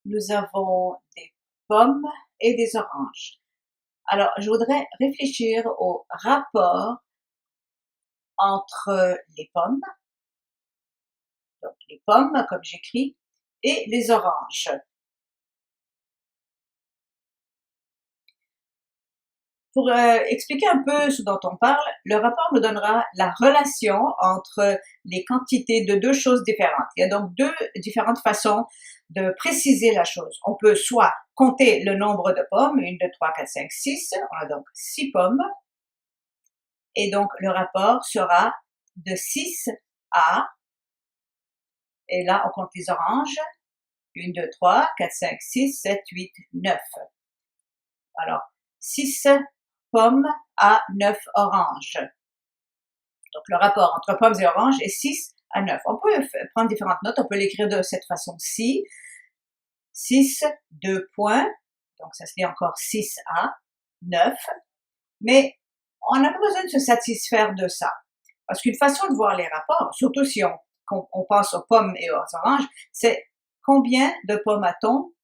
nous avons des pommes et des oranges. Alors, je voudrais réfléchir au rapport entre les pommes, donc les pommes comme j'écris, et les oranges. Pour expliquer un peu ce dont on parle, le rapport nous donnera la relation entre les quantités de deux choses différentes. Il y a donc deux différentes façons de préciser la chose. On peut soit compter le nombre de pommes, 1, 2, 3, 4, 5, 6, on a donc 6 pommes, et donc le rapport sera de 6 à, et là on compte les oranges, 1, 2, 3, 4, 5, 6, 7, 8, 9. Alors, 6 pommes à 9 oranges. Donc, le rapport entre pommes et oranges est 6 à 9. On peut prendre différentes notes, on peut l'écrire de cette façon-ci. 6, 2 points, donc ça se lit encore 6 à 9. Mais on n'a pas besoin de se satisfaire de ça. Parce qu'une façon de voir les rapports, surtout si on pense aux pommes et aux oranges, c'est combien de pommes a-t-on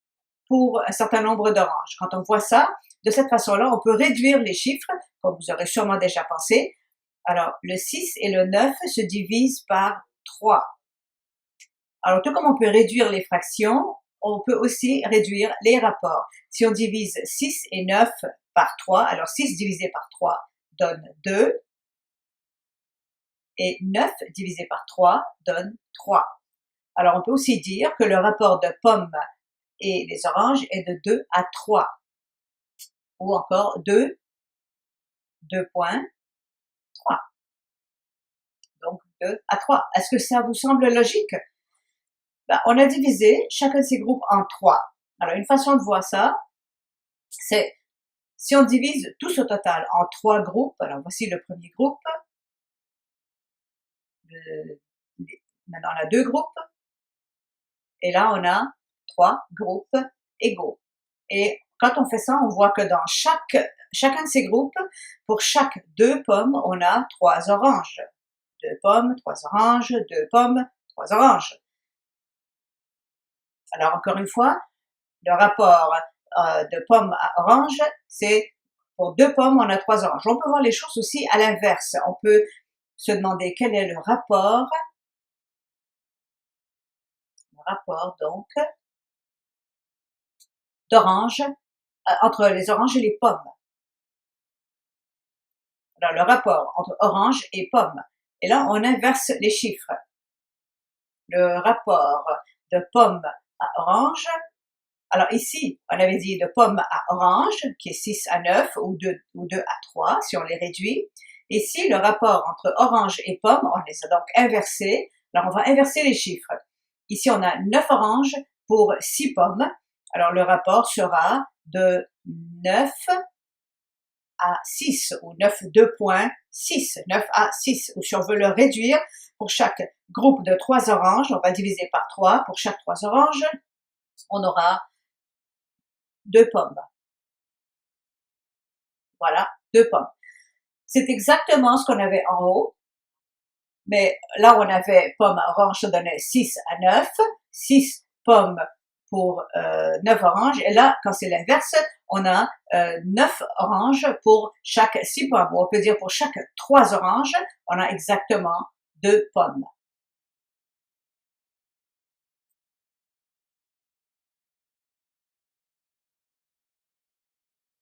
pour un certain nombre d'oranges. Quand on voit ça, de cette façon-là, on peut réduire les chiffres, comme vous aurez sûrement déjà pensé. Alors, le 6 et le 9 se divisent par 3. Alors, tout comme on peut réduire les fractions, on peut aussi réduire les rapports. Si on divise 6 et 9 par 3, alors 6 divisé par 3 donne 2, et 9 divisé par 3 donne 3. Alors, on peut aussi dire que le rapport de pommes et des oranges est de 2 à 3. Ou encore 2, 2 points, 3. Donc 2 à 3. Est-ce que ça vous semble logique? Ben, on a divisé chacun de ces groupes en 3. Alors une façon de voir ça, c'est si on divise tous au total en 3 groupes, alors voici le premier groupe, maintenant on a 2 groupes, et là on a 3 groupes égaux. Et quand on fait ça, on voit que dans chacun de ces groupes, pour chaque 2 pommes, on a 3 oranges. 2 pommes, 3 oranges, 2 pommes, 3 oranges. Alors encore une fois, le rapport de pommes à oranges, c'est pour 2 pommes, on a 3 oranges. On peut voir les choses aussi à l'inverse. On peut se demander quel est le rapport donc d'oranges entre les oranges et les pommes. Alors, le rapport entre orange et pomme. Et là, on inverse les chiffres. Le rapport de pomme à orange. Alors ici, on avait dit de pomme à orange, qui est 6 à 9, ou 2 à 3, si on les réduit. Ici, le rapport entre orange et pomme, on les a donc inversés. Alors, on va inverser les chiffres. Ici, on a 9 oranges pour 6 pommes. Alors, le rapport sera de 9 à 6, ou 9, 2 points, 6, 9 à 6. Ou si on veut le réduire, pour chaque groupe de 3 oranges, on va diviser par 3. Pour chaque 3 oranges, on aura 2 pommes. Voilà, 2 pommes. C'est exactement ce qu'on avait en haut, mais là où on avait pomme orange, ça donnait 6 à 9, 6 pommes pour 9 oranges, et là, quand c'est l'inverse, on a 9 oranges pour chaque 6 pommes. Ou on peut dire pour chaque 3 oranges, on a exactement 2 pommes.